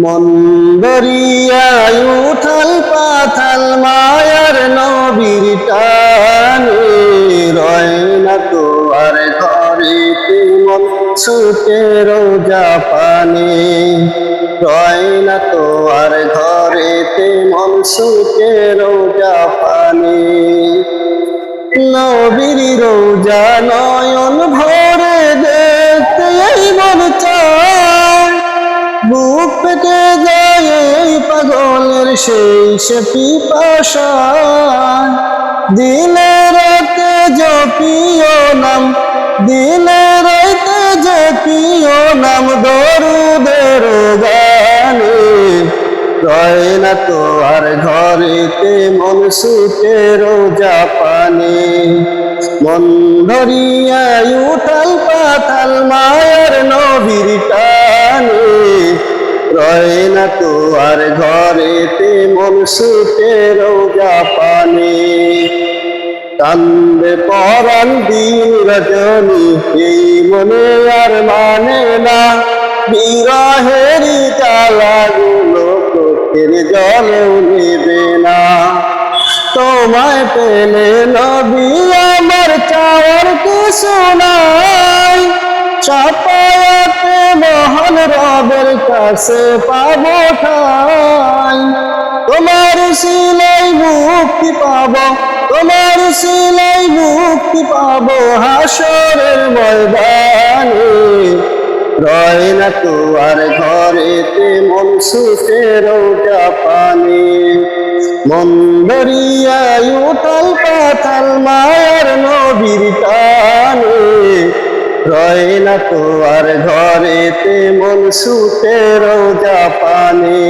মন দরিয়ায় উথাল পাথাল মায়ার নবীর টানে রয় না তো আর ঘরেতে মন ছুটে রোজা পানে রয় না তো আর ঘরেতে মন ছুটে রোজা পানে নবীর রোজা নয়ন ভরে দেখতে মন চায় বুক পেটে যায় এই পাগলের সেই পিপাসা দিনে রাতে জপিও নাম দিনে রাতে জপিও নাম দরুদের গানে রয় না তো আর ঘরেতে মন ছুটে রোজা পানে মন ধরিয়ায় উথাল পাথাল মায়ার নবীর টানে রয় না তো আর ঘরেতে মন ছুটে রোজা পানে কান্দে পরাণ দিন রজনী এই মনে আর মানে না বিরহেরি জ্বালাগুলো চোখের জলেও নেবে না তোমায় পেলে নবী আমার চাওয়ার কিছু নাই সাফায়াতে মহান রবের কাছে পাবো ঠাই তোমার সিলাই মুক্তি পাবো তোমার সিলাই মুক্তি পাবো হাসরের ময়দানে রয় না তো আর ঘরেতে মন ছুটে রোজা পানে মন দরিয়ায় উথাল পাথাল মায়ার নবীর টানে রয় না তো আর ঘরেতে মন ছুটে রোজা পানে।